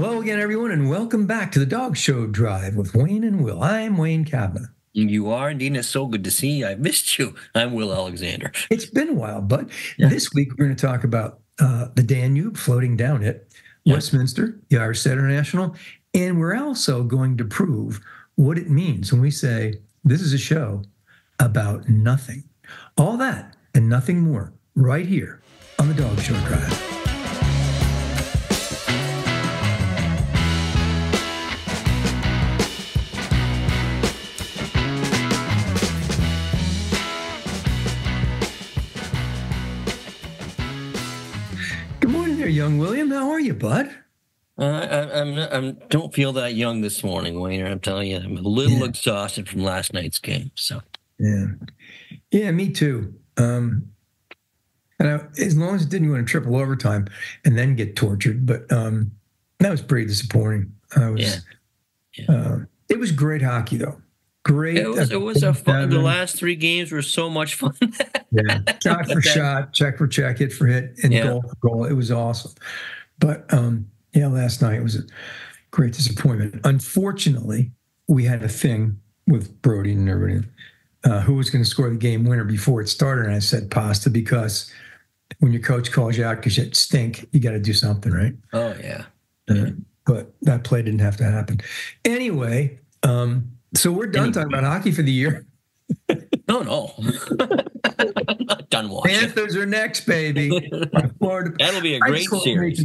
Hello again, everyone, and welcome back to the Dog Show Drive with Wayne and Will. I'm Wayne Cavanagh. You are indeed. It's so good to see you. I missed you. I'm Will Alexander. It's been a while, but Yeah. this week we're going to talk about the Danube floating down it, Yeah. Westminster, the Irish Setter National, and we're also going to prove what it means when we say this is a show about nothing. All that and nothing more right here on the Dog Show Drive. Young William, how are you, bud? I don't feel that young this morning, Wayne. I'm telling you, I'm a little exhausted from last night's game. So yeah, me too. As long as it didn't go into triple overtime and then get tortured, but that was pretty disappointing. It was great hockey, though. Great. It was a fun. The last three games were so much fun. Yeah, shot for shot, check for check, hit for hit, and goal for goal. It was awesome. But last night was a great disappointment. Unfortunately, we had a thing with Brody and everybody who was going to score the game winner before it started, and I said pasta because when your coach calls you out because you stink, you got to do something, right? Oh yeah. But that play didn't have to happen. Anyway. So we're done talking about hockey for the year. No. I'm not done watching. Panthers are next, baby. That'll be a great series.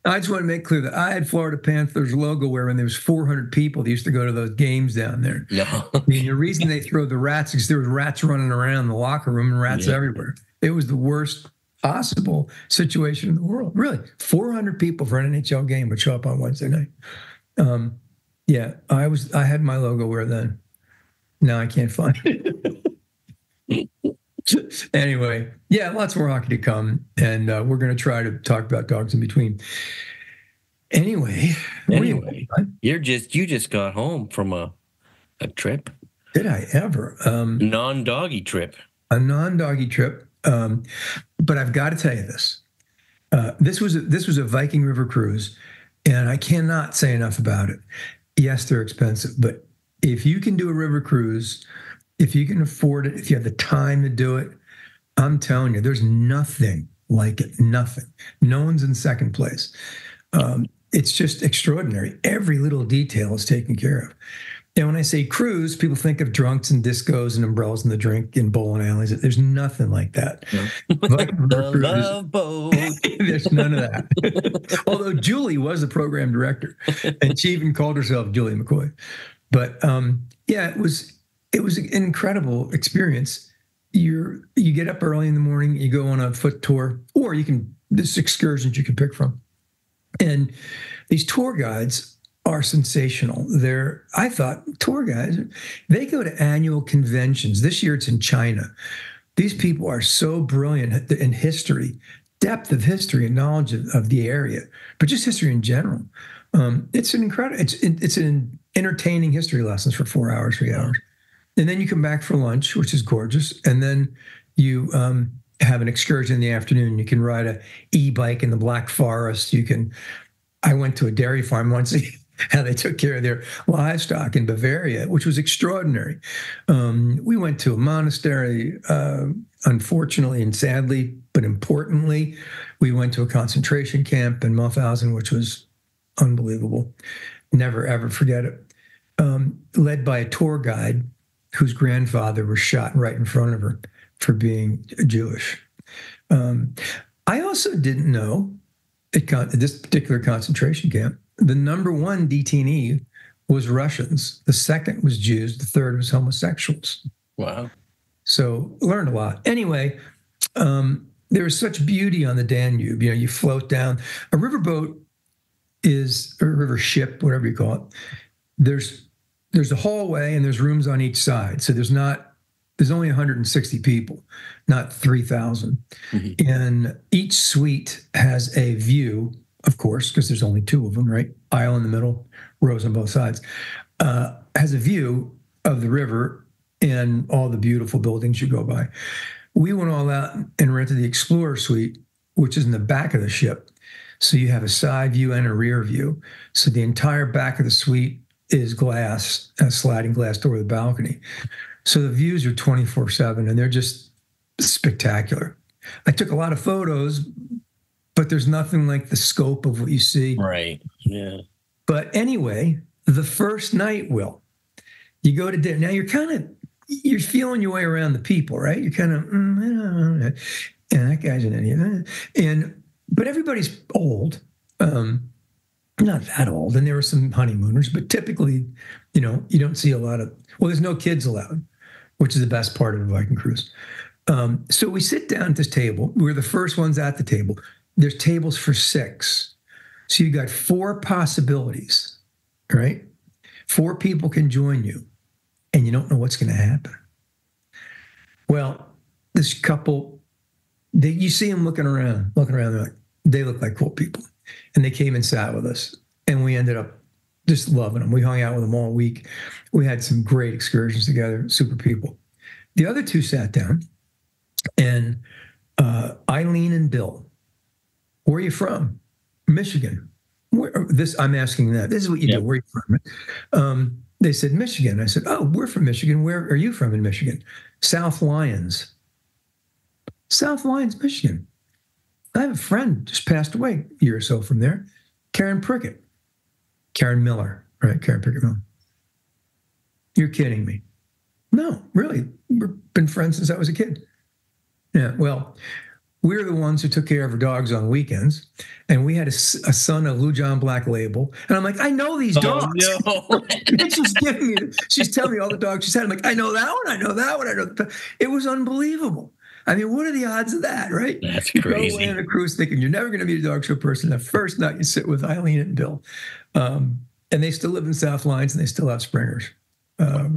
I just want to make clear that I had Florida Panthers logo where when there was 400 people that used to go to those games down there. No. I mean, the reason they throw the rats is there was rats running around the locker room and rats everywhere. It was the worst possible situation in the world. Really, 400 people for an NHL game would show up on Wednesday night. Yeah, I had my logo wear then. Now I can't find it. Anyway, lots more hockey to come, and we're going to try to talk about dogs in between. Anyway, you just got home from a trip. Did I ever? Non-doggy trip. A non-doggy trip. But I've got to tell you this. This was a Viking River cruise, and I cannot say enough about it. Yes, they're expensive, but if you can do a river cruise, if you can afford it, if you have the time to do it, I'm telling you, there's nothing like it. Nothing. No one's in second place. It's just extraordinary. Every little detail is taken care of. And when I say cruise, people think of drunks and discos and umbrellas in the drink and bowling alleys. There's nothing like that. The Love Boat. There's none of that. Although Julie was the program director, and she even called herself Julie McCoy. But it was an incredible experience. You get up early in the morning, you go on a foot tour, or there's excursions you can pick from. And these tour guides are sensational. I thought tour guides, they go to annual conventions. This year it's in China. These people are so brilliant in history, depth of history and knowledge of the area, but just history in general. It's an incredible, it's an entertaining history lessons for 4 hours, 3 hours. And then you come back for lunch, which is gorgeous. And then you have an excursion in the afternoon. You can ride a e-bike in the Black Forest. I went to a dairy farm once, how they took care of their livestock in Bavaria, which was extraordinary. We went to a monastery, unfortunately and sadly, but importantly, we went to a concentration camp in Mauthausen, which was unbelievable. Never, ever forget it. Led by a tour guide whose grandfather was shot right in front of her for being Jewish. I also didn't know at this particular concentration camp, the number one detainee was Russians. The second was Jews. The third was homosexuals. Wow. So learned a lot. Anyway, there is such beauty on the Danube. You float down. A riverboat is a river ship, whatever you call it. There's a hallway and there's rooms on each side. So there's only 160 people, not 3,000. Mm-hmm. And each suite has a view, of course, because there's only two of them, right? Aisle in the middle, rows on both sides, has a view of the river and all the beautiful buildings you go by. We went all out and rented the Explorer Suite, which is in the back of the ship. So you have a side view and a rear view. So the entire back of the suite is glass, a sliding glass door with a balcony. So the views are 24/7 and they're just spectacular. I took a lot of photos, but there's nothing like the scope of what you see. Right. Yeah. But anyway, the first night, Will, you go to dinner. Now you're feeling your way around the people, right? You're kind of, and that guy's an idiot. But everybody's old, not that old. And there were some honeymooners, but typically, you don't see a lot of, well, there's no kids allowed, which is the best part of a Viking cruise. So we sit down at this table. We're the first ones at the table. There's tables for 6. So you got 4 possibilities, right? 4 people can join you, and you don't know what's going to happen. Well, this couple, you see them looking around, they look like cool people. And they came and sat with us, and we ended up just loving them. We hung out with them all week. We had some great excursions together, super people. The other 2 sat down, and Eileen and Bill, where are you from? Michigan. I'm asking that. This is what you do. Where are you from? They said, Michigan. I said, oh, we're from Michigan. Where are you from in Michigan? South Lyons. South Lyons, Michigan. I have a friend just passed away a year or so from there. Karen Miller, right? Karen Prickett Miller. You're kidding me. No, really. We've been friends since I was a kid. Yeah, well, we're the ones who took care of our dogs on weekends, and we had a son of Blue John Black Label, and I'm like, I know these dogs. No. She's telling me all the dogs she's had. I'm like, I know that one, I know that one, I know. It was unbelievable. I mean, what are the odds of that, right? That's crazy. You go away on a cruise thinking you're never going to meet a dog show person. The first night you sit with Eileen and Bill, and they still live in South Lyons, and they still have Springers. And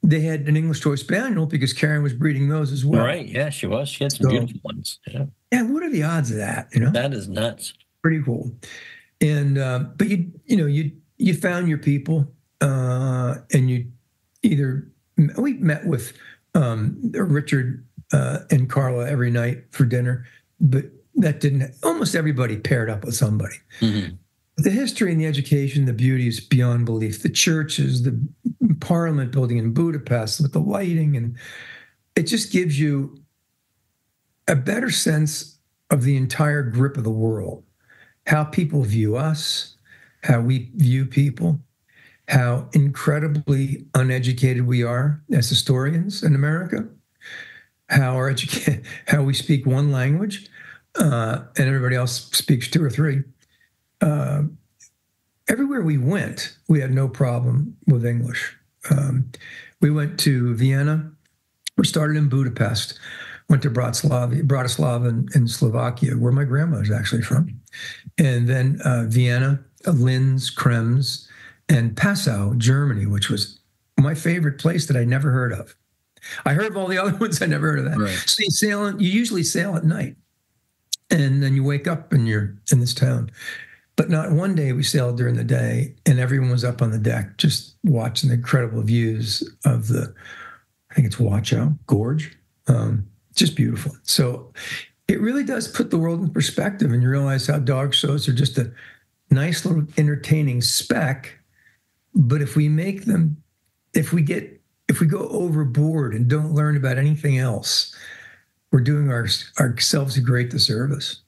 they had an English Toy Spaniel because Karen was breeding those as well. Right. Yeah, she was. She had some beautiful ones. Yeah. Yeah. What are the odds of that? That is nuts. Pretty cool. And but you found your people, and we met with Richard and Carla every night for dinner, but that didn't. Almost everybody paired up with somebody. Mm-hmm. The history and the education, the beauty is beyond belief. The churches, the Parliament building in Budapest with the lighting, and it just gives you a better sense of the entire grip of the world, how people view us, how we view people, how incredibly uneducated we are as historians in America, how we speak one language, and everybody else speaks 2 or 3. Everywhere we went, we had no problem with English. We went to Vienna. We started in Budapest, went to Bratislava in Slovakia, where my grandma was actually from. And then Vienna, Linz, Krems, and Passau, Germany, which was my favorite place that I never heard of. I heard of all the other ones. I never heard of that. Right. So you usually sail at night, and then you wake up and you're in this town. But not one day we sailed during the day, and everyone was up on the deck just watching the incredible views of I think it's Wachow Gorge. Just beautiful. So it really does put the world in perspective, and you realize how dog shows are just a nice little entertaining speck. But if we go overboard and don't learn about anything else, we're doing ourselves a great disservice.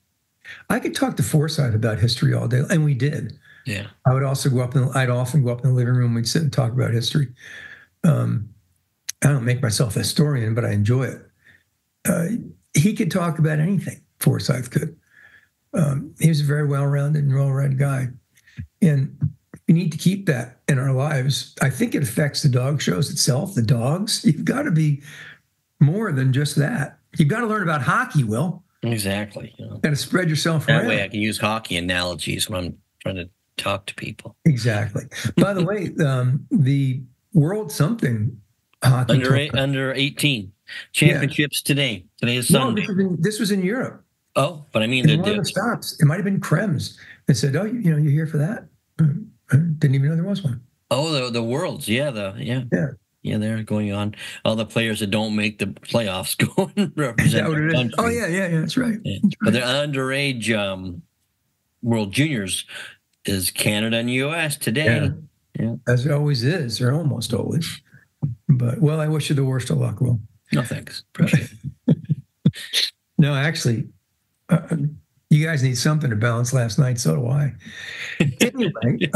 I could talk to Forsyth about history all day, and we did. Yeah. I'd often go up in the living room. We'd sit and talk about history. I don't make myself a historian, but I enjoy it. He could talk about anything. Forsyth could. He was a very well-rounded and well-read guy, and we need to keep that in our lives. I think it affects the dog shows itself. The dogs. You've got to be more than just that. You've got to learn about hockey, Will. Exactly. Got to spread yourself that around. way I can use hockey analogies when I'm trying to talk to people. Exactly. By the way, the World something hockey under 18 championships today. Today is Sunday. No, this was in Europe. Oh, but I mean, one of the stops. It might have been Krems. They said, "Oh, you're here for that." I didn't even know there was one. Oh, the Worlds. Yeah, they're going on. All the players that don't make the playoffs go and represent their country. Oh, yeah, that's right. Yeah. But they're underage World Juniors is Canada and U.S. today. Yeah, as it always is, or almost always. But well, I wish you the worst of luck, Will. No, thanks. Appreciate it. No, actually, you guys need something to balance last night. So do I. Anyway,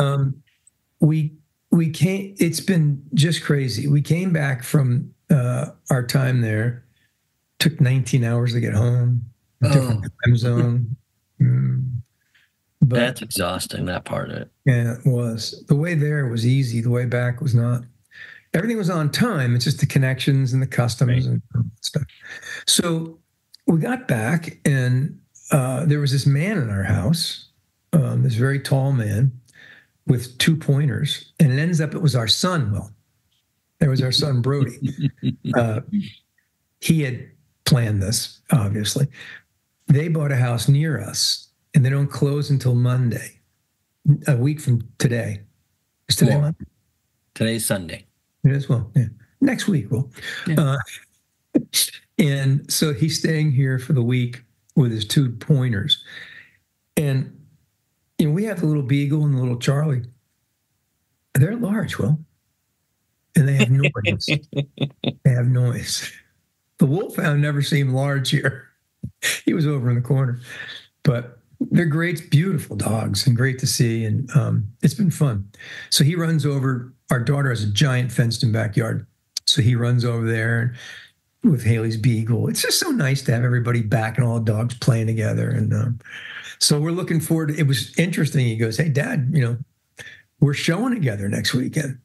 we came. It's been just crazy. We came back from our time there. Took 19 hours to get home. Different time zone. But that's exhausting. That part of it. Yeah, it was. The way there was easy. The way back was not. Everything was on time. It's just the connections and the customs and stuff. So we got back, and there was this man in our house, this very tall man with 2 pointers, and it ends up it was our son. Well, there was our son Brody. He had planned this, obviously. They bought a house near us, and they don't close until Monday, a week from today. Is today Monday? Today's Sunday. It is, well, yeah. Next week, well. Yeah. And so he's staying here for the week with his 2 pointers. And, we have the little Beagle and the little Charlie. They're large, Will. And they have noise. They have noise. The Wolfhound never seemed large here. He was over in the corner. But they're great, beautiful dogs and great to see. And it's been fun. So he runs over. Our daughter has a giant fenced-in backyard. So he runs over there with Haley's Beagle. It's just so nice to have everybody back and all the dogs playing together. And so we're looking forward to it. Was interesting. He goes, "Hey, Dad, we're showing together next weekend."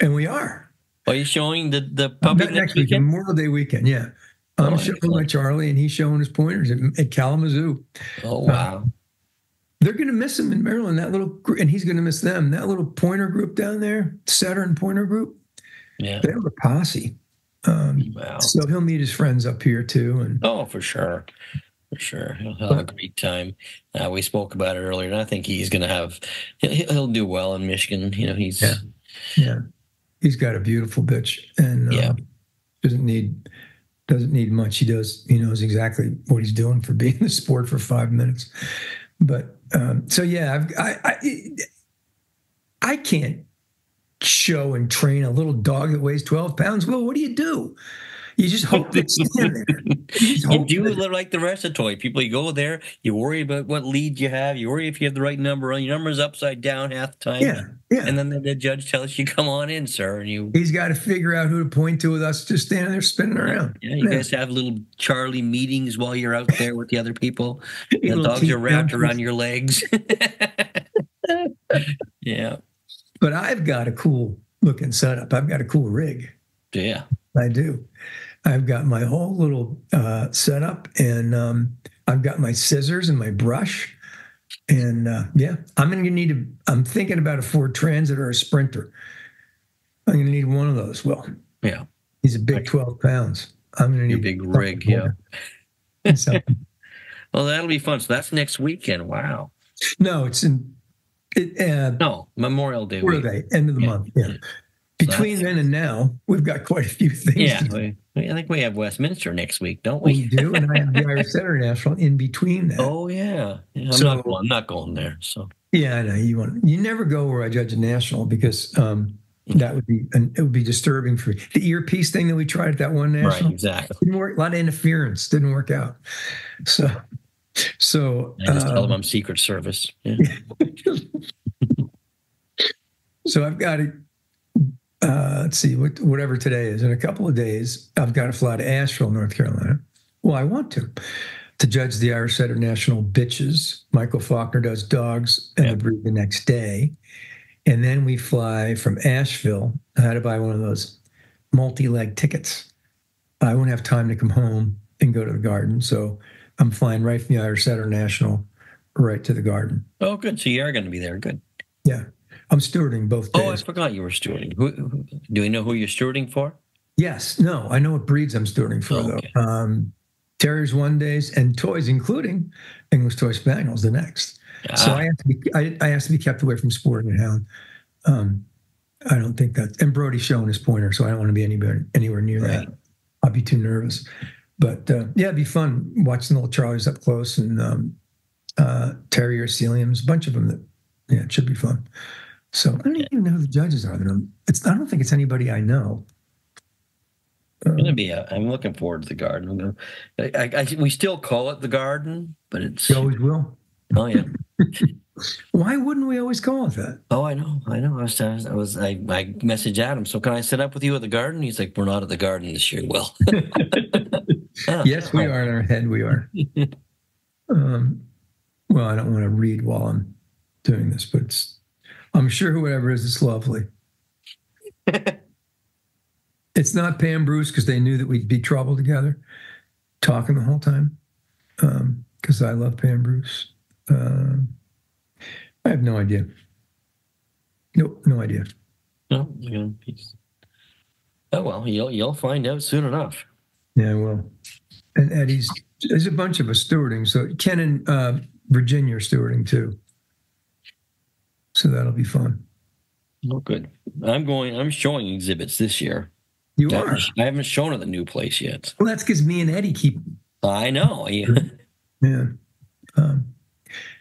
And we are. Are you showing the puppy next weekend? Memorial Day weekend, yeah. I'm showing my Charlie, and he's showing his pointers at Kalamazoo. Oh, wow. They're going to miss him in Maryland, and he's going to miss them. That little pointer group down there, Saturn pointer group, they have a posse. Wow. So he'll meet his friends up here, too. And for sure. For sure. He'll have a great time. We spoke about it earlier, and I think he's going to he'll do well in Michigan. He's... Yeah. He's got a beautiful bitch, and doesn't need much. He knows exactly what he's doing for being in the sport for 5 minutes. But I can't show and train a little dog that weighs 12 pounds. Well, what do? You just hope they stand there. You do like the rest of toy people. You go there, you worry about what lead you have, you worry if you have the right number on. Your number's upside down half the time. Yeah. And then the judge tells you, "Come on in, sir." And he's got to figure out who to point to with us just standing there spinning around. Yeah, you guys have little Charlie meetings while you're out there with the other people. The dogs are wrapped around your legs. Yeah. But I've got a cool looking setup. I've got a cool rig. Yeah. I do. I've got my whole little setup, and I've got my scissors and my brush. And I'm thinking about a Ford Transit or a Sprinter. I'm going to need one of those. Well, yeah. He's a big 12 pounds. I'm going to need a big rig. Yeah. Well, that'll be fun. So that's next weekend. Wow. No, it's Memorial Day. Memorial Day, end of the month. Yeah. Between then and now, we've got quite a few things. Yeah, I think we have Westminster next week, don't we? We do, and I have the Irish Setter National in between that. Oh yeah, I'm not going there. So yeah, I know you never go where I judge a national because that would be disturbing for you. The earpiece thing that we tried at that one national, right? Exactly. Didn't work. A lot of interference didn't work out. So I just tell them I'm Secret Service. Yeah. So I've got it. Let's see, whatever today is. In a couple of days, I've got to fly to Asheville, North Carolina. Well, I want to judge the Irish Setter National bitches. Michael Faulkner does dogs and the breed the next day. And then we fly from Asheville. I had to buy one of those multi-leg tickets. I won't have time to come home and go to the garden. So I'm flying right from the Irish Setter National right to the garden. Oh, good. So you are going to be there. Good. Yeah. I'm stewarding both days. Oh, I forgot you were stewarding. Do we know who you're stewarding for? Yes. No, I know what breeds I'm stewarding for, though. Terriers one days and toys, including English Toy Spaniels, the next. So I have to be kept away from sport and hound. I don't think that. And Brody's showing his pointer, so I don't want to be anywhere near that. I'll be too nervous. But it'd be fun watching the little Charlies up close and Terrier Sealyhams, a bunch of them that, yeah, it should be fun. So I don't even know who the judges are. I don't think it's anybody I know. I'm looking forward to the garden. We still call it the garden, but You always will. Oh yeah. Why wouldn't we always call it that? Oh, I know. I messaged Adam. So can I sit up with you at the garden? He's like, we're not at the garden this year. Well, yes, we are in our head. We are. Well, I don't want to read while I'm doing this, but I'm sure whoever it is, it's lovely. It's not Pam Bruce because they knew that we'd be trouble together, talking the whole time. Because I love Pam Bruce. I have no idea. Nope, no idea. No, oh well, you'll find out soon enough. Yeah, I will. And there's a bunch of us stewarding. So Ken and Virginia are stewarding too. So that'll be fun. Oh, good. I'm showing exhibits this year. You are? I haven't shown at the new place yet. Well, that's because me and Eddie keep. I know. Yeah. Yeah.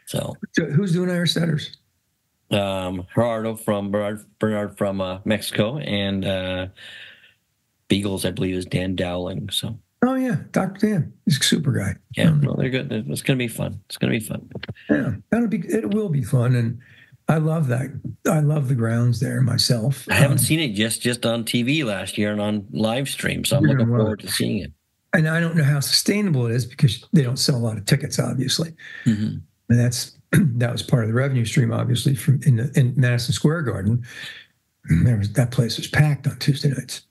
So who's doing our setters? Bernard from Mexico, and Beagles, I believe, is Dan Dowling. So. Oh yeah, Dr. Dan. He's a super guy. Yeah, no, they're good. It's gonna be fun. It's gonna be fun. Yeah, it will be fun, and I love that. I love the grounds there myself. I haven't seen it just on TV last year and on live stream, so I'm looking forward to seeing it. And I don't know how sustainable it is because they don't sell a lot of tickets, obviously. Mm-hmm. And that was part of the revenue stream, obviously, from in Madison Square Garden. That place was packed on Tuesday nights.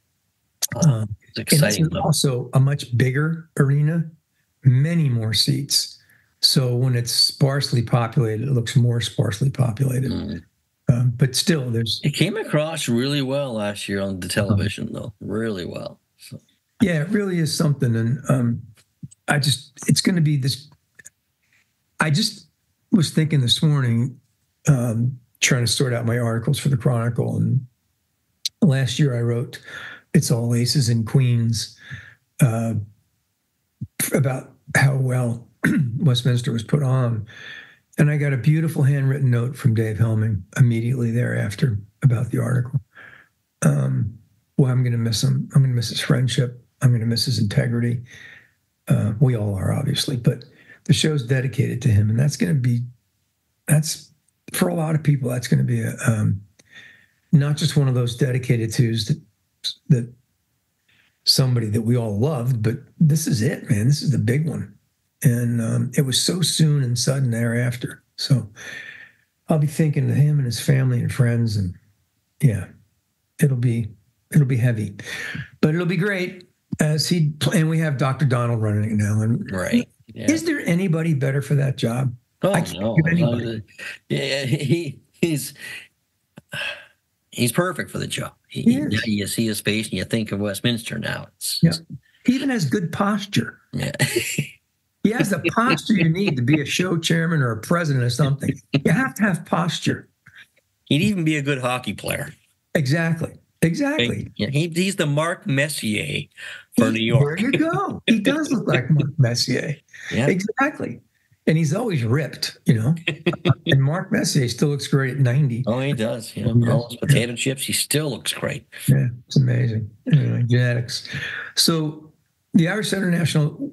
It's exciting. And it's also a much bigger arena, many more seats. So when it's sparsely populated, it looks more sparsely populated. But still, it came across really well last year on the television, though, really well. So. Yeah, it really is something, and it's going to be this. I just was thinking this morning, trying to sort out my articles for the Chronicle, and last year I wrote "It's All Aces and Queens" about how well Westminster was put on. And I got a beautiful handwritten note from Dave Helming immediately thereafter about the article. Well, I'm going to miss him. I'm going to miss his friendship. I'm going to miss his integrity. We all are, obviously, but the show's dedicated to him. And that's for a lot of people, that's going to be not just one of those dedicated twos that somebody that we all loved, but this is it, man. This is the big one. And it was so soon and sudden thereafter. So I'll be thinking of him and his family and friends, and yeah, it'll be heavy, but it'll be great and we have Dr. Donald running it now. And right. Yeah. Is there anybody better for that job? Oh, I can't give anybody. Yeah, he's perfect for the job. You see his face and you think of Westminster now. Yeah. He even has good posture. Yeah. He has the posture you need to be a show chairman or a president or something. You have to have posture. He'd even be a good hockey player. Exactly. Yeah, he's the Mark Messier for New York. There you go. He does look like Mark Messier. Yeah. Exactly. And he's always ripped, And Mark Messier still looks great at 90. Oh, he does. All his potato chips, he still looks great. Yeah, it's amazing. Anyway, genetics. So the Irish Center National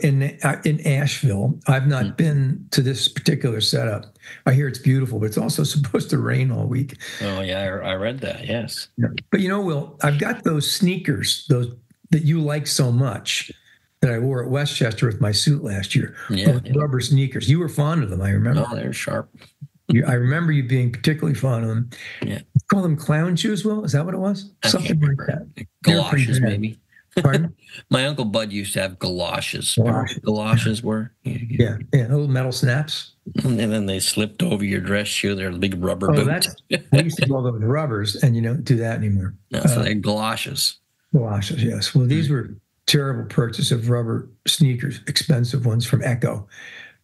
in Asheville, I've not been to this particular setup. I hear it's beautiful, but it's also supposed to rain all week. Oh, yeah, I read that, yes. Yeah. But Will, I've got those sneakers, those that you like so much, that I wore at Westchester with my suit last year. Yeah, rubber sneakers. You were fond of them, I remember. Oh, they're sharp. I remember you being particularly fond of them. Yeah. You call them clown shoes, Will? Is that what it was? Something like that. Galoshes, maybe. Pardon? My Uncle Bud used to have galoshes. Galoshes were? Yeah, little metal snaps. And then they slipped over your dress shoe. They're big rubber boots. We used to call those rubbers, and you don't do that anymore. No, so they're galoshes. Galoshes, yes. Well, these were terrible purchase of rubber sneakers, expensive ones from Echo.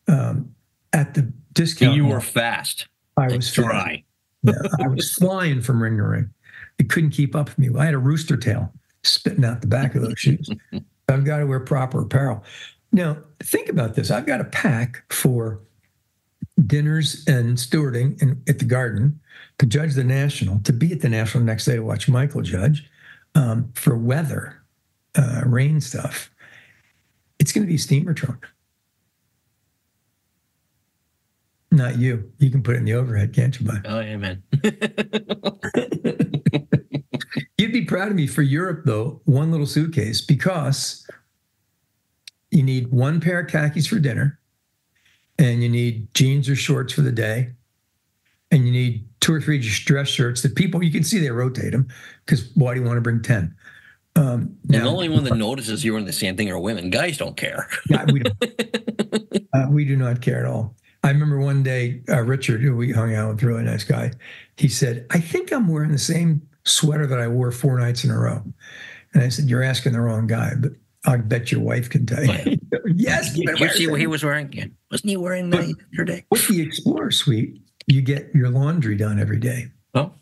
At the discount. You were fast. I was dry. Yeah, I was flying from ring to ring. It couldn't keep up with me. I had a rooster tail spitting out the back of those shoes. I've got to wear proper apparel. Now, think about this. I've got a pack for dinners and stewarding at the Garden, to judge the National, to be at the National the next day to watch Michael judge, for weather, rain stuff. It's going to be a steamer trunk. Not you. You can put it in the overhead, can't you, bud? Oh, yeah, man. You'd be proud of me for Europe, though, one little suitcase, because you need one pair of khakis for dinner, and you need jeans or shorts for the day, and you need 2 or 3 dress shirts that people, you can see they rotate them, because why do you want to bring 10? And the only one that notices you're wearing the same thing are women. Guys don't care. Yeah, we do not care at all. I remember one day, Richard, who we hung out with, really nice guy, he said, I think I'm wearing the same sweater that I wore 4 nights in a row. And I said, you're asking the wrong guy, but I bet your wife can tell you. Oh, yeah. Yes. You see what he was wearing? Yeah. Wasn't he wearing that yesterday? With the Explorer Suite, you get your laundry done every day. Oh.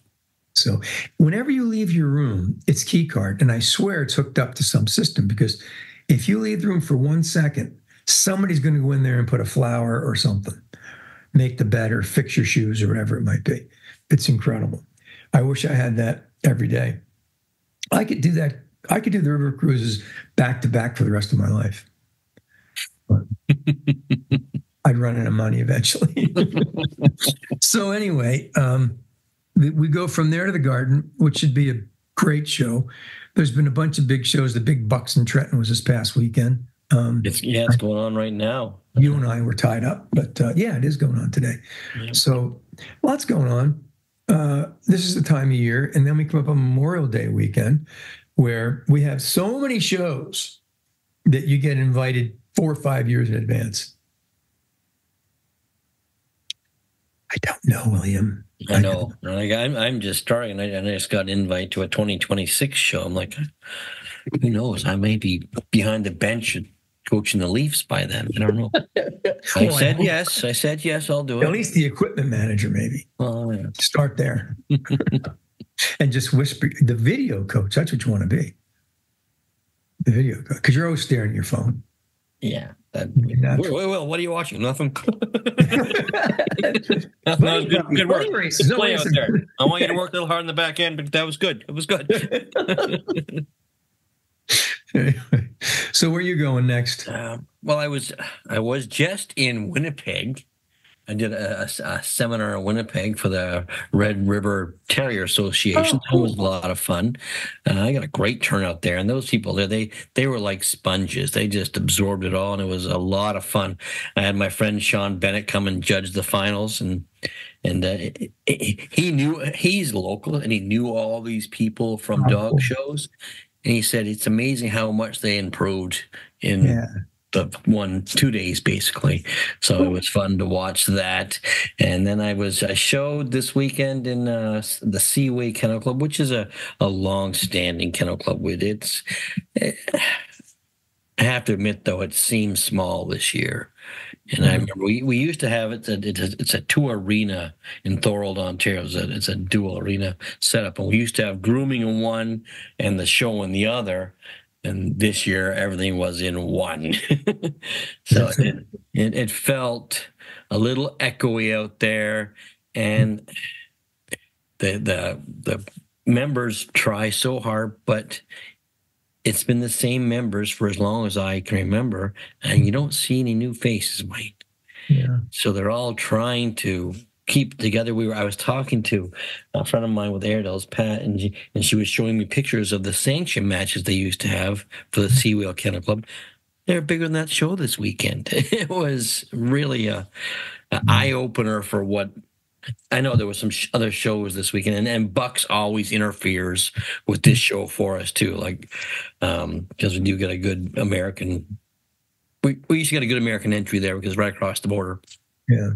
So whenever you leave your room, it's key card. And I swear it's hooked up to some system, because if you leave the room for 1 second, somebody's going to go in there and put a flower or something, make the bed or fix your shoes or whatever it might be. It's incredible. I wish I had that every day. I could do that. I could do the river cruises back to back for the rest of my life. But I'd run out of money eventually. So anyway, we go from there to the Garden, which should be a great show. There's been a bunch of big shows. The Big Bucks in Trenton was this past weekend. It's going on right now. You and I were tied up, but yeah, it is going on today. Yeah. So lots going on. This is the time of year, and then we come up on Memorial Day weekend, where we have so many shows that you get invited 4 or 5 years in advance. I don't know, William. I know. I'm just starting, and I just got an invite to a 2026 show. I'm like, who knows? I may be behind the bench coaching the Leafs by then. I don't know. I said yes, I'll do it. At least the equipment manager, maybe. Oh, yeah. Start there. And just whisper. The video coach, that's what you want to be. The video coach. Because you're always staring at your phone. Yeah. Wait, what are you watching? Nothing. Good work. Good play out there. I want you to work a little hard in the back end, but that was good. It was good. Anyway, so where are you going next? Well, I was just in Winnipeg. I did a seminar in Winnipeg for the Red River Terrier Association. That was a lot of fun. I got a great turnout there, and those people there, they were like sponges. They just absorbed it all, and it was a lot of fun. I had my friend Sean Bennett come and judge the finals, and he knew, he's local, and he knew all these people from dog shows, and he said it's amazing how much they improved in. Yeah. The 1-2 days basically. So it was fun to watch that. And then I showed this weekend in the Seaway Kennel Club, which is a long-standing kennel club. I have to admit, though, it seems small this year. And I remember we used to have it. It's a 2-arena in Thorold, Ontario. It's a dual arena setup, and we used to have grooming in one and the show in the other. And this year, everything was in one. So it felt a little echoey out there. And the members try so hard, but it's been the same members for as long as I can remember. And you don't see any new faces, Mike. Yeah. So they're all trying to keep together. I was talking to a friend of mine with Airedale's, Pat, and she was showing me pictures of the sanction matches they used to have for the Seawheel Kennel Club. They're bigger than that show this weekend. It was really an eye-opener for what I know. There were some other shows this weekend, and Bucks always interferes with this show for us too, like because we do get a good American. We used to get a good American entry there because right across the border. Yeah.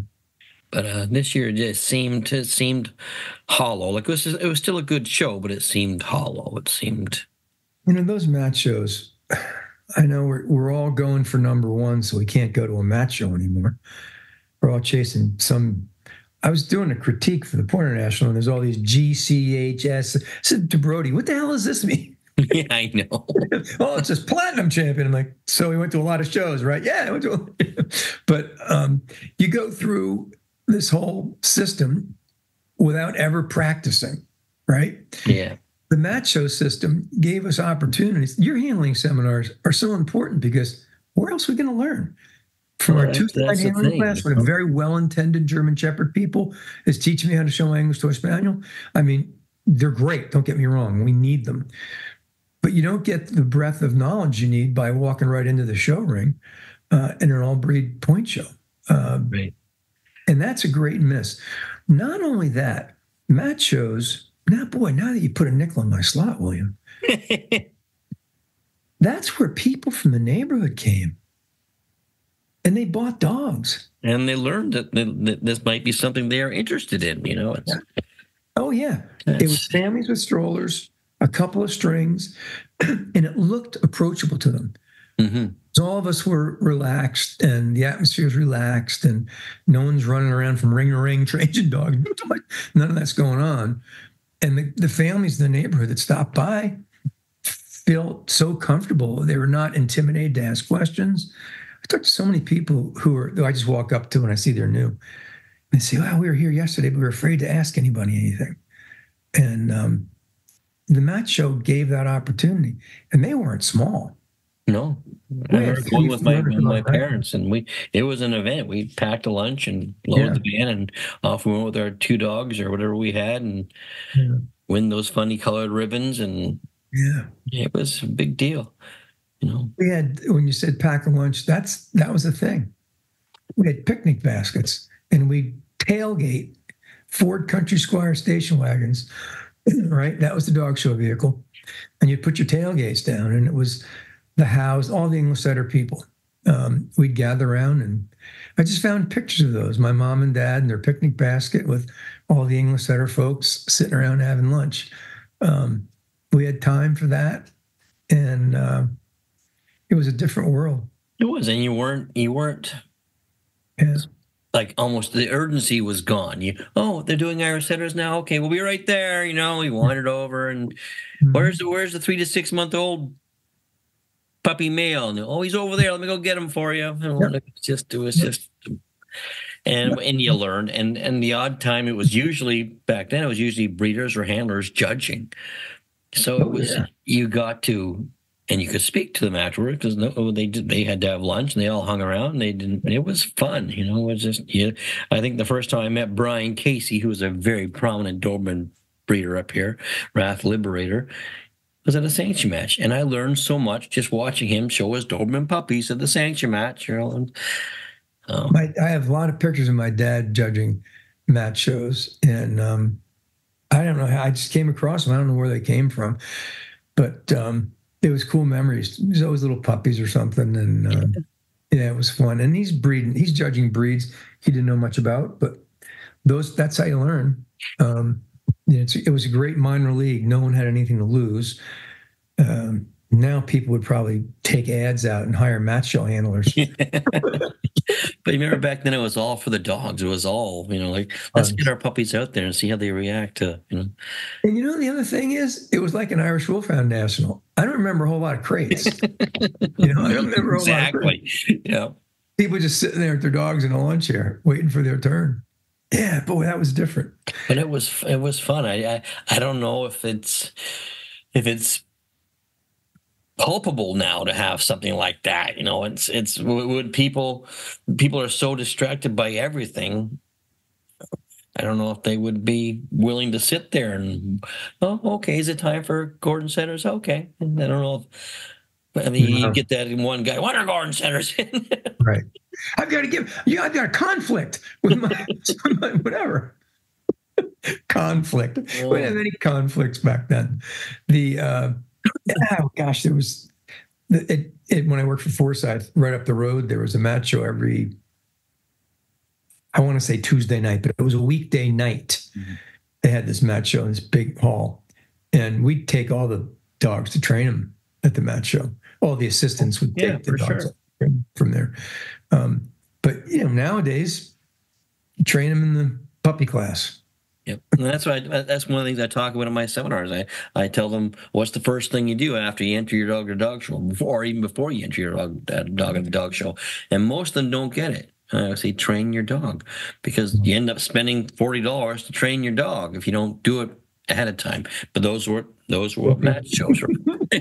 But this year it just seemed hollow. Like it was still a good show, but it seemed hollow. It seemed. Those match shows. I know we're all going for number one, so we can't go to a match show anymore. We're all chasing some. I was doing a critique for the Pointer National, and there's all these GCHS. I said to Brody, "What the hell does this mean?" Yeah, I know. Oh, it's just platinum champion. I'm like, so we went to a lot of shows, right? Yeah, I went to. But you go through. this whole system without ever practicing, right? Yeah. The match show system gave us opportunities. Your handling seminars are so important because where else are we going to learn? From Well, our two-side that's the handling thing. class with a very well-intended German Shepherd people is teaching me how to show my English toy spaniel. I mean, they're great. Don't get me wrong. We need them. But you don't get the breadth of knowledge you need by walking right into the show ring in an all-breed point show. Right. And that's a great miss. Not only that, match shows, now, boy, now that you put a nickel in my slot, William, that's where people from the neighborhood came. And they bought dogs. And they learned that this might be something they are interested in, you know. It's, Oh, yeah. It was families with strollers, a couple of strings, and it looked approachable to them. Mm-hmm. So all of us were relaxed, and the atmosphere was relaxed, and no one's running around from ring to ring changing dogs. None of that's going on. And the families in the neighborhood that stopped by felt so comfortable. They were not intimidated to ask questions. I talked to so many people who I just walk up to when I see they're new. They say, "Oh, we were here yesterday, but we were afraid to ask anybody anything." And the match show gave that opportunity, and they weren't small. No, I remember going with my parents, and it was an event. We packed a lunch and loaded the van, and off we went with our 2 dogs or whatever we had, and win those funny colored ribbons, and it was a big deal. You know, we had, when you said pack a lunch, that was the thing. We had picnic baskets, and we tailgate Ford Country Squire station wagons, right? That was the dog show vehicle. And you'd put your tailgates down, and it was the house, all the English setter people. We'd gather around, and I just found pictures of those. My mom and dad in their picnic basket with all the English setter folks sitting around having lunch. We had time for that, and it was a different world. It was, and you weren't like, almost the urgency was gone. They're doing Irish setters now. Okay, we'll be right there. You know, we wandered over, and where's the 3 to 6 month old puppy male? And, he's over there. Let me go get him for you. It was just, and you learned, and the odd time it was usually back then. It was usually breeders or handlers judging. So it was you got to. And you could speak to them afterward because they had to have lunch and they all hung around. And they didn't. It was fun, you know. It was just I think the first time I met Brian Casey, who was a very prominent Doberman breeder up here, Wrath Liberator, was at a sanctuary match, and I learned so much just watching him show his Doberman puppies at the sanctuary match. You know, and, I have a lot of pictures of my dad judging match shows, and I don't know how I just came across them. I don't know where they came from, but. It was cool memories. There's always little puppies or something, and it was fun. And he's judging breeds he didn't know much about, but that's how you learn. It was a great minor league. No one had anything to lose. Now people would probably take ads out and hire match show handlers. But remember back then, it was all for the dogs. It was all, like, let's get our puppies out there and see how they react to, And the other thing is, it was like an Irish Wolfhound National. I don't remember a whole lot of crates. I don't remember a whole lot of crates. Yeah. People just sitting there with their dogs in a lawn chair waiting for their turn. Yeah, boy, that was different. But it was fun. I don't know if it's culpable now to have something like that. It's when people are so distracted by everything. I don't know if they would be willing to sit there and, okay, is it time for Gordon Setters? Okay. And I don't know if, you get that in one guy, what are Gordon Setters? Right. I've got a conflict with my when conflict. We didn't have any conflicts back then. There was when I worked for Forsyth, right up the road, there was a match show every, I want to say Tuesday night, but it was a weekday night. Mm-hmm. They had this match show in this big hall, and we'd take all the dogs to train them at the match show. All the assistants would take the dogs from there. But nowadays, you train them in the puppy class. Yep. And that's one of the things I talk about in my seminars. I tell them, what's the first thing you do after you enter your dog at a dog show, or even before you enter your dog at the dog show? And most of them don't get it. I would say train your dog, because you end up spending $40 to train your dog if you don't do it ahead of time. But those were what match shows were.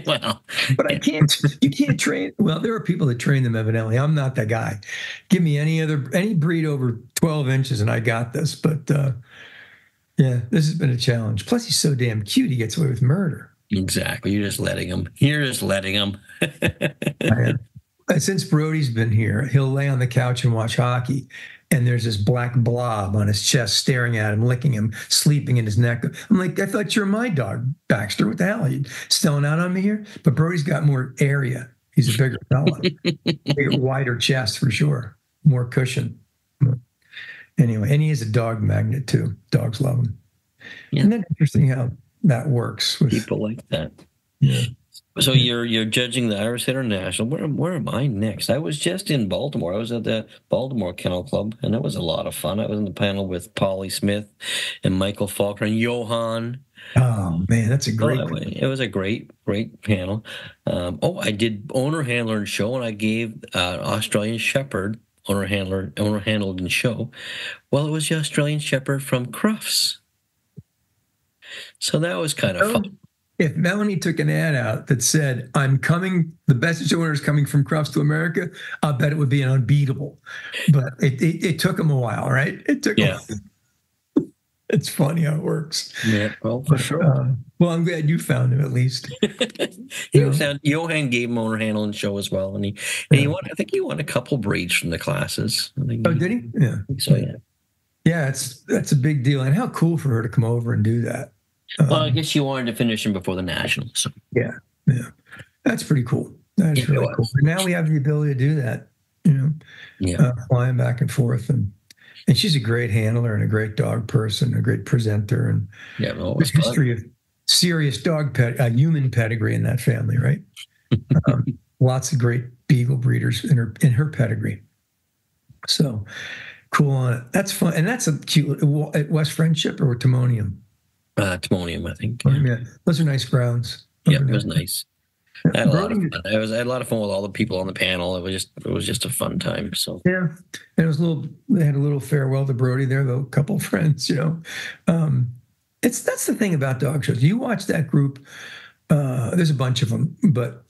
Well, But yeah. you can't train. Well, there are people that train them evidently. I'm not that guy. Give me any breed over 12 inches and I got this. But yeah, this has been a challenge. Plus, he's so damn cute. He gets away with murder. Exactly. You're just letting him. You're just letting him. Since Brody's been here, he'll lay on the couch and watch hockey. And there's this black blob on his chest staring at him, licking him, sleeping in his neck. I'm like, I thought you were my dog, Baxter. What the hell? Are you selling out on me here? But Brody's got more area. He's a bigger fella, bigger, wider chest for sure, more cushion. Anyway, and he is a dog magnet too. Dogs love him. Yeah. Isn't that interesting how that works? With People like that. Yeah. So you're judging the Irish International. Where am I next? I was just in Baltimore. I was at the Baltimore Kennel Club, and that was a lot of fun. I was in the panel with Polly Smith and Michael Faulkner and Johan. Oh man, that's a great. It was a great panel. I did owner handler and show, and I gave Australian Shepherd owner handled and show. Well, it was the Australian Shepherd from Crufts. So that was kind of fun. If Melanie took an ad out that said, "I'm coming, the best owner is coming from Crufts to America," I bet it would be an unbeatable. But it took them a while, right? It took. Yeah. It's funny how it works. Yeah, well, for sure. Well, I'm glad you found him at least. Johan gave him owner handle and show as well, and he won. I think he won a couple breeds from the classes. Did he? Yeah. So yeah. Yeah, that's a big deal, and how cool for her to come over and do that. Well, I guess she wanted to finish him before the Nationals. So. Yeah, that's pretty cool. That's really cool. And now we have the ability to do that. Flying back and forth, and she's a great handler and a great dog person, a great presenter, and there's history of serious human pedigree in that family, right? Lots of great beagle breeders in her pedigree. So cool on it. That's fun, and that's a cute at West Friendship or Timonium. Timonium, I think. Yeah, those are nice grounds. Yeah, it was nice. I had a lot of fun. I had a lot of fun with all the people on the panel. It was just a fun time. So yeah, and it was they had a little farewell to Brody there, though. A couple of friends, that's the thing about dog shows. You watch that group. There's a bunch of them, but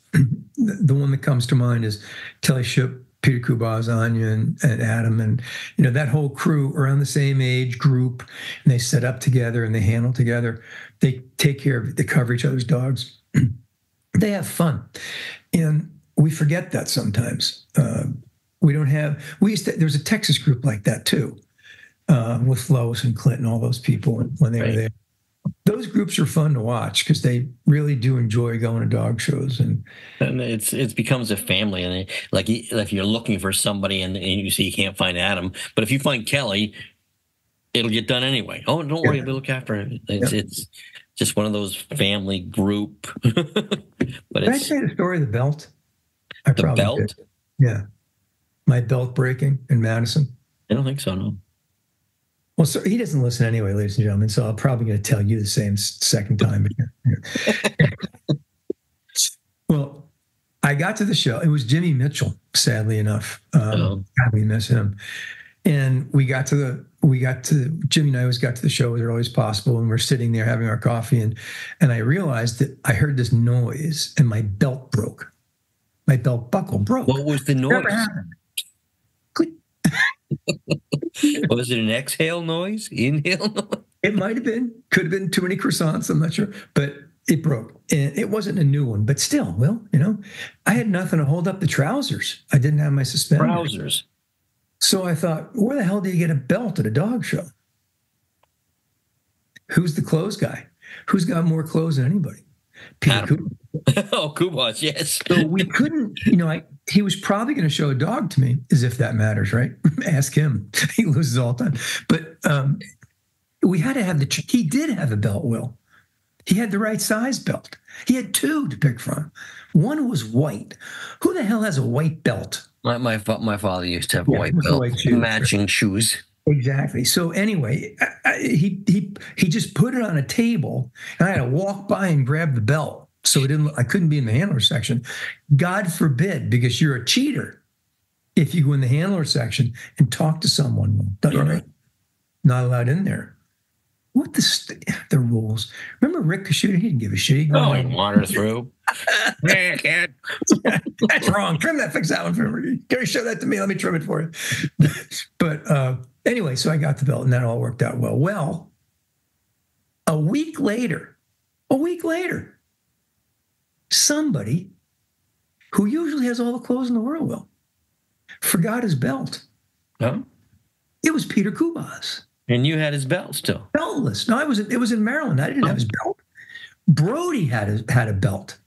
the one that comes to mind is Kelly Ship, Peter Kubas, Anya, and Adam, and that whole crew around the same age group, and they set up together and they handle together. They take care of, they cover each other's dogs. They have fun, and we forget that sometimes. There's a Texas group like that too, with Lois and Clinton, all those people when they were there. Those groups are fun to watch because they really do enjoy going to dog shows, and it becomes a family. And like if you're looking for somebody and you see you can't find Adam, but if you find Kelly, it'll get done anyway. Oh, don't worry, we'll look after him. It's just one of those family group. But did I say the story of the belt? The belt? Did. Yeah, my belt breaking in Madison. I don't think so. No. Well, so he doesn't listen anyway, ladies and gentlemen, so I'm probably going to tell you the same second time. Well, I got to the show. It was Jimmy Mitchell, sadly enough. God, we miss him. And Jimmy and I always got to the show as early as possible, and we're sitting there having our coffee, and I realized that I heard this noise, and my belt broke. My belt buckle broke. What was the noise? Never happened. Was it an exhale noise? Inhale noise? It might have been. Could have been too many croissants. I'm not sure. But it broke. And it wasn't a new one. But still, I had nothing to hold up the trousers. I didn't have my suspenders. Trousers. So I thought, where the hell do you get a belt at a dog show? Who's the clothes guy? Who's got more clothes than anybody? Peter Cooper. Oh, Kubas, yes. So we couldn't, he was probably going to show a dog to me, as if that matters, right? Ask him. He loses all the time. But we had to have he did have a belt, Will. He had the right size belt. He had two to pick from. One was white. Who the hell has a white belt? My father used to have a white belt, matching shoes. Exactly. So anyway, he just put it on a table, and I had to walk by and grab the belt. So I couldn't be in the handler section. God forbid, because you're a cheater. if you go in the handler section and talk to someone. Don't you know? Not allowed in there. What the rules? Remember Rick Kashuta? He didn't give a shit. He wander through. Yeah, kid. That's wrong. Trim that. Fix that one for me. Can you show that to me? Let me trim it for you. But anyway, so I got the belt, and that all worked out well. Well, a week later, somebody who usually has all the clothes in the world, Will, forgot his belt. Oh? It was Peter Kubas. And you had his belt still. Beltless. No, it was in Maryland. I didn't have his belt. Brody had a belt.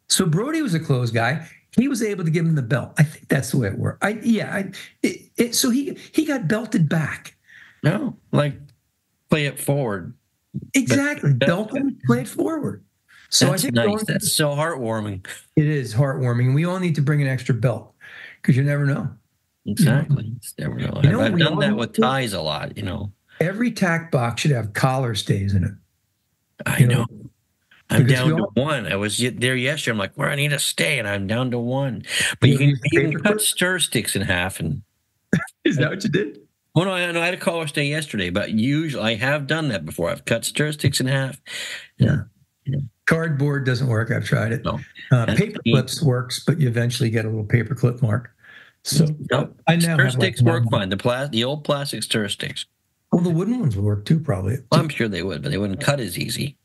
So Brody was a clothes guy. He was able to give him the belt. I think that's the way it worked. So he got belted back. No, like play it forward. Exactly. Belt him, play it forward. So that's nice. That's so heartwarming. It is heartwarming. We all need to bring an extra belt because you never know. Exactly. You never know. I've done that with ties a lot, Every tack box should have collar stays in it. I know. I'm down to one. I was there yesterday. I'm like, where I need a stay, and I'm down to one. But you can even cut stir sticks in half. And is that what you did? Well, no, I had a collar stay yesterday, but usually I have done that before. I've cut stir sticks in half. Yeah. Cardboard doesn't work. I've tried it. No. Paper clips works, but you eventually get a little paper clip mark. So I now stir sticks work fine. The old plastic stir sticks. Well, the wooden ones will work too, probably. Well, I'm sure they would, but they wouldn't cut as easy.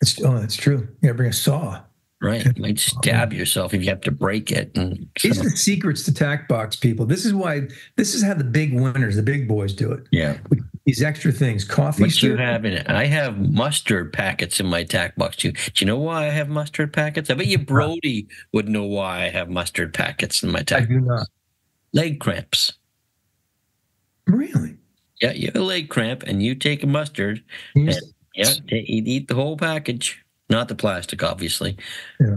That's true. You got to bring a saw. Right. You might stab yourself if you have to break it. These are the secrets to tack box, people. This is how the big winners, the big boys do it. Yeah. These extra things. Coffee. What you have in it? I have mustard packets in my tack box too. Do you know why I have mustard packets? I bet you Brody would know why I have mustard packets in my tack box. I do not. Leg cramps. Really? Yeah, you have a leg cramp and you take a mustard. You eat the whole package. Not the plastic, obviously. Yeah.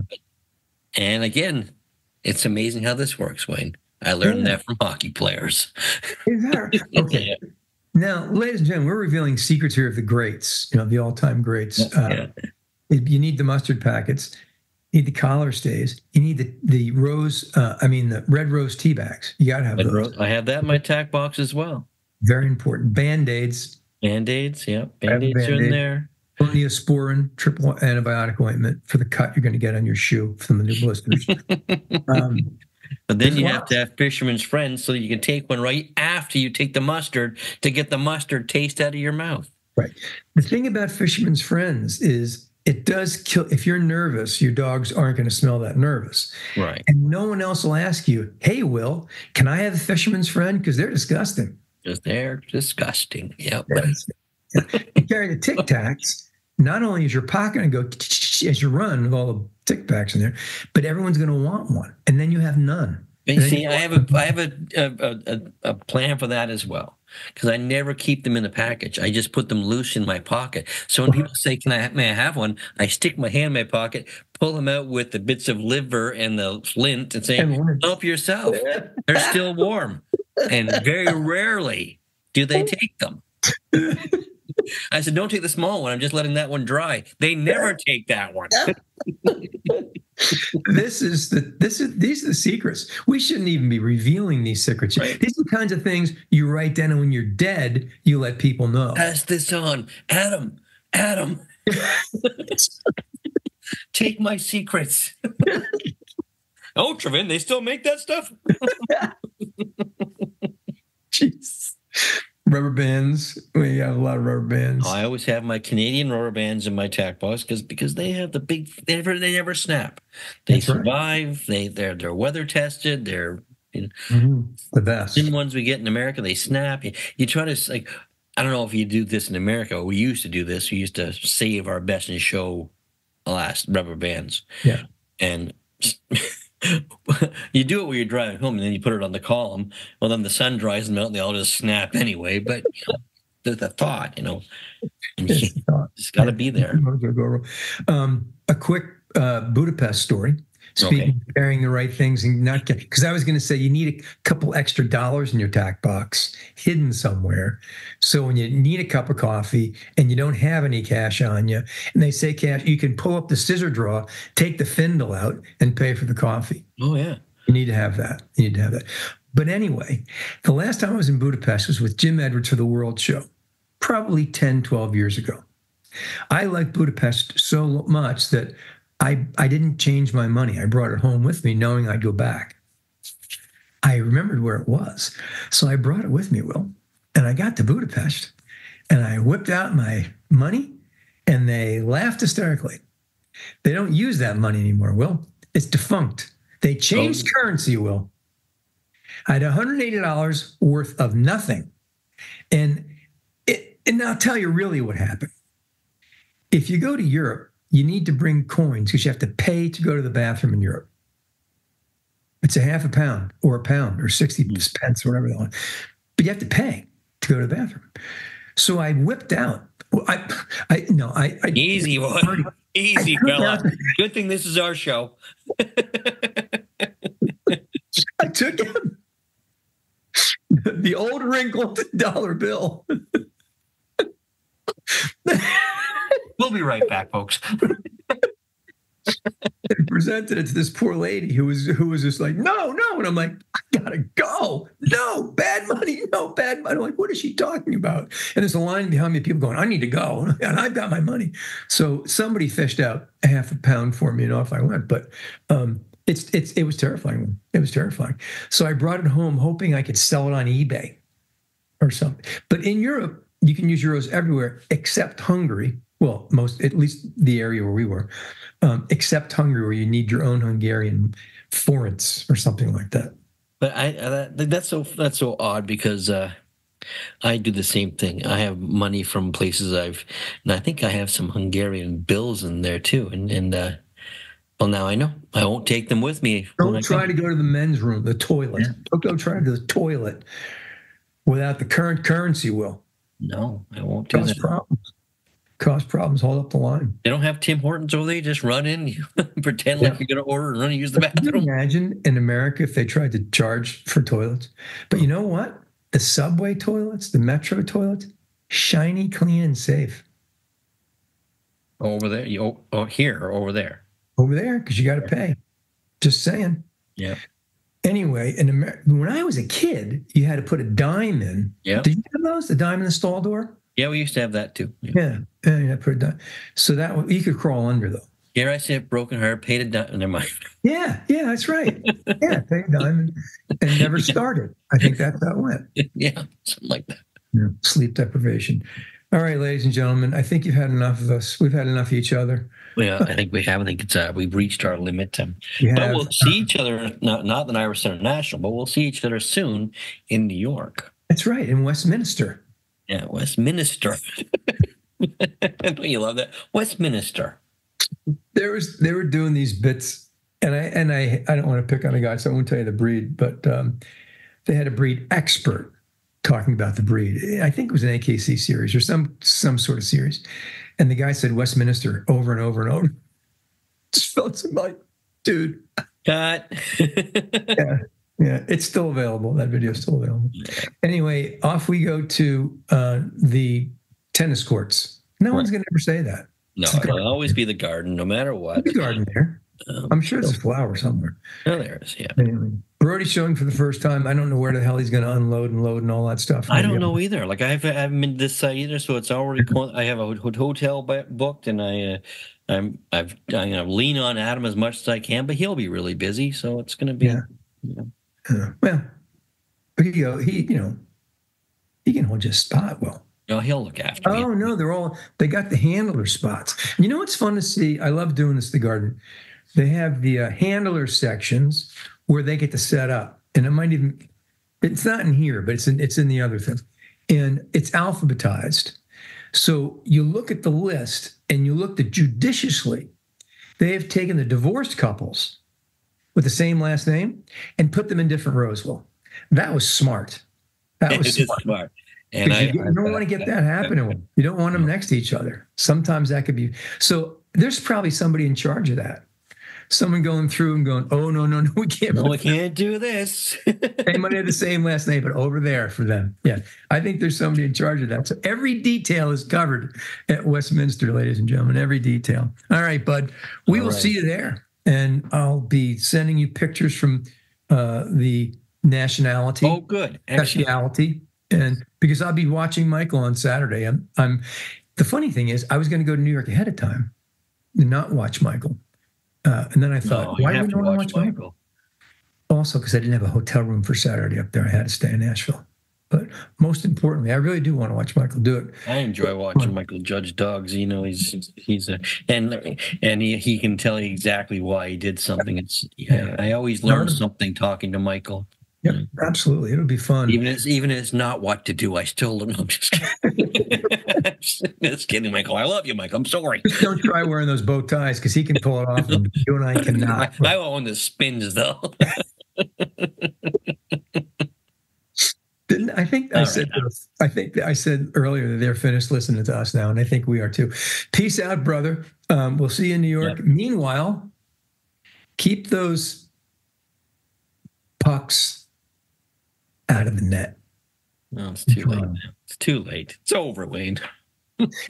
And again, it's amazing how this works, Wayne. I learned that from hockey players. Okay. Yeah. Now, ladies and gentlemen, we're revealing secrets here of the greats, the all-time greats. You need the mustard packets. You need the collar stays. You need the red rose tea bags. You got to have those. I have that in my tack box as well. Very important. Band-Aids. Band-Aids, yeah. Band-Aids are in there. Neosporin, triple antibiotic ointment for the cut you're going to get on your shoe from the new blisters. But then you have to have Fisherman's Friends so you can take one right after you take the mustard to get the mustard taste out of your mouth. Right. The thing about Fisherman's Friends is it does kill. If you're nervous, your dogs aren't going to smell that nervous. Right. And no one else will ask you, hey, Will, can I have a Fisherman's Friend? Because they're disgusting. Because they're disgusting. Yep. You carry the Tic Tacs. Not only is your pocket going to go as you run with all the Tic Tacs in there, but everyone's going to want one, and then you have none. You see, I have a plan for that as well, because I never keep them in the package. I just put them loose in my pocket. So when people say, may I have one? I stick my hand in my pocket, pull them out with the bits of liver and the flint, and say, help yourself. They're still warm, and very rarely do they take them. I said, don't take the small one. I'm just letting that one dry. They never take that one. These are the secrets. We shouldn't even be revealing these secrets. Right. These are the kinds of things you write down, and when you're dead, you let people know. Pass this on. Adam. Take my secrets. Oh, Trevin, they still make that stuff? Jeez. Rubber bands. We have a lot of rubber bands. I always have my Canadian rubber bands in my tack box because they have the big. They never snap. They survive. Right. They're weather tested. They're the best. The ones we get in America, they snap. You try to I don't know if you do this in America. We used to do this. We used to save our best and show last rubber bands. Yeah, and. You do it when you're driving home, and then you put it on the column. Well, then the sun dries them out, and they all just snap anyway. But the thought, it's got to be there. A quick Budapest story. Speaking of carrying the right things and not getting, because I was going to say you need a couple extra dollars in your tack box hidden somewhere. So when you need a cup of coffee and you don't have any cash on you, and they say cash, you can pull up the scissor drawer, take the Findle out, and pay for the coffee. Oh, yeah. You need to have that. You need to have that. But anyway, the last time I was in Budapest was with Jim Edwards for the World Show, probably 10, 12 years ago. I liked Budapest so much that I didn't change my money. I brought it home with me knowing I'd go back. I remembered where it was. So I brought it with me, Will. And I got to Budapest and I whipped out my money and they laughed hysterically. They don't use that money anymore, Will. It's defunct. They changed currency, Will. I had $180 worth of nothing. And I'll tell you really what happened. If you go to Europe, you need to bring coins because you have to pay to go to the bathroom in Europe. It's a half a pound or a 60 pence or whatever they want. But you have to pay to go to the bathroom. So I whipped out. Easy one. Easy, fella. Good thing this is our show. I took him the old wrinkled dollar bill. We'll be right back, folks. And presented it to this poor lady who was just like, no. And I'm like, I gotta go. No, bad money. No, bad money. I'm like, what is she talking about? And there's a line behind me, people going, I need to go. And I've got my money. So somebody fished out a half a pound for me and off I went. But it was terrifying. It was terrifying. So I brought it home hoping I could sell it on eBay or something. But in Europe, you can use euros everywhere except Hungary. Well, at least the area where we were, except Hungary, where you need your own Hungarian forints or something like that. But that's so odd because I do the same thing. I have money from places and I think I have some Hungarian bills in there too. And well, now I know I won't take them with me. Don't try to go to the men's room, the toilet. Yeah. Don't try to go to the toilet without the current currency, Will. No, I won't do that. Cause problems, hold up the line. They don't have Tim Hortons over there. You just run in, pretend like you're going to order and run and use the bathroom. Can you imagine in America if they tried to charge for toilets? But you know what? The subway toilets, the metro toilets, shiny, clean, and safe. Over there? Here or over there? Over there, because you got to pay. Just saying. Yeah. Anyway, when I was a kid, you had to put a dime in. Yeah. Did you have those? The dime in the stall door? Yeah, we used to have that too. Yeah, put it down. So that you could crawl under though. Here I said, broken heart, paid a dime. Never mind. Yeah, that's right. Yeah, paid a dime and never started. I think that's how it went. Yeah, something like that. Yeah. Sleep deprivation. All right, ladies and gentlemen, I think you've had enough of us. We've had enough of each other. Yeah, I think we have. I think we've reached our limit. But we'll see each other, not the Irish International, but we'll see each other soon in New York. That's right, in Westminster. Yeah, Westminster. Don't you love that? Westminster. They were doing these bits, and I don't want to pick on a guy, so I won't tell you the breed, but they had a breed expert talking about the breed. I think it was an AKC series or some sort of series, and the guy said Westminster over and over and over. Just felt like, dude. Cut. Yeah, it's still available. That video is still available. Anyway, off we go to the tennis courts. No one's going to ever say that. No, it'll always be the garden, no matter what. The garden there. I'm sure there's a flower somewhere. Oh, there is, yeah. Anyway, Brody's showing for the first time. I don't know where the hell he's going to unload and load and all that stuff. I don't know either. Like I haven't been to this site either, so it's already. I have a hotel booked, and I'm lean on Adam as much as I can, but he'll be really busy, so it's going to be. Yeah. Well, but he can hold his spot well. No, he'll look after me. Oh no, they got the handler spots. You know what's fun to see? I love doing this at the garden. They have the handler sections where they get to set up, and it's not in here, but it's in the other thing, and it's alphabetized. So you look at the list and you look at judiciously. They have taken the divorced couples with the same last name and put them in different rows. Well, that was smart. That was smart. And you don't want to get that happening. You don't want them next to each other. Sometimes that could be. So there's probably somebody in charge of that. Someone going through and going, oh, no, we can't. No, we can't do this. They might have the same last name, but over there for them. Yeah, I think there's somebody in charge of that. So every detail is covered at Westminster, ladies and gentlemen, every detail. All right, bud. We will see you there. And I'll be sending you pictures from the nationality. Oh, good. Excellent. Speciality. And because I'll be watching Michael on Saturday. The funny thing is, I was going to go to New York ahead of time and not watch Michael. And then I thought, why didn't I want to watch Michael? Also, because I didn't have a hotel room for Saturday up there. I had to stay in Nashville. But most importantly, I really do want to watch Michael do it. I enjoy watching Michael judge dogs. You know, he's he can tell you exactly why he did something. I always learn something talking to Michael. Yep, absolutely. It'll be fun. Even if it's not what to do, I still don't know. I'm just kidding. Just kidding, Michael. I love you, Michael. I'm sorry. Just don't try wearing those bow ties because he can pull it off and you and I cannot. I want one that spins though. I think I said earlier that they're finished listening to us now, and I think we are too. Peace out, brother. We'll see you in New York. Yep. Meanwhile, keep those pucks out of the net. No, it's too late. It's too late. It's over, Wayne.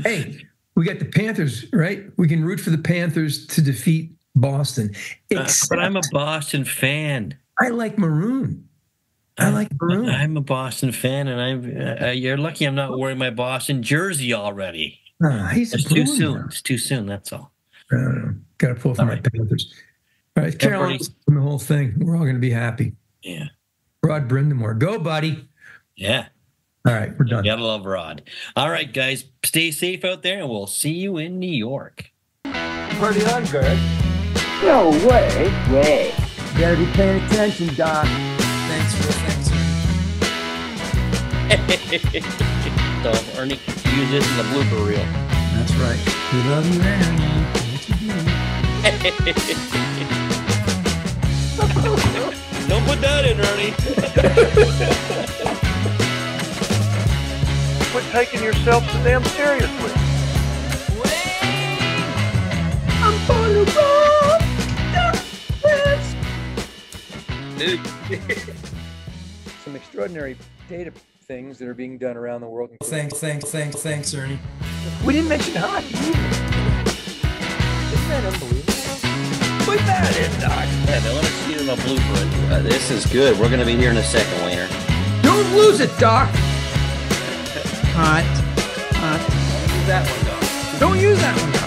Hey, we got the Panthers, right? We can root for the Panthers to defeat Boston. But I'm a Boston fan. I like maroon. I'm a Boston fan, and you're lucky I'm not wearing my Boston jersey already. It's too soon. It's too soon. That's all. Got to pull for my Panthers. All right, Carolina, the whole thing. We're all going to be happy. Yeah. Rod Brindamore, go, buddy. Yeah. All right, we're done. You gotta love Rod. All right, guys, stay safe out there, and we'll see you in New York. Party on, Greg. No way. You better be paying attention, Doc. Thanks. So, Ernie, use this in the blooper reel. That's right. We love you, Ernie. Don't put that in, Ernie. Quit taking yourself so damn seriously. I'm vulnerable. Some extraordinary data things that are being done around the world. Thanks, Ernie. We didn't mention hockey either. Isn't that unbelievable? Put that in, Doc. Yeah, they let us see it in a blooper. This is good. We're going to be here in a second, Wayner. Don't lose it, Doc. Hot. Use that one, Doc. Don't use that one.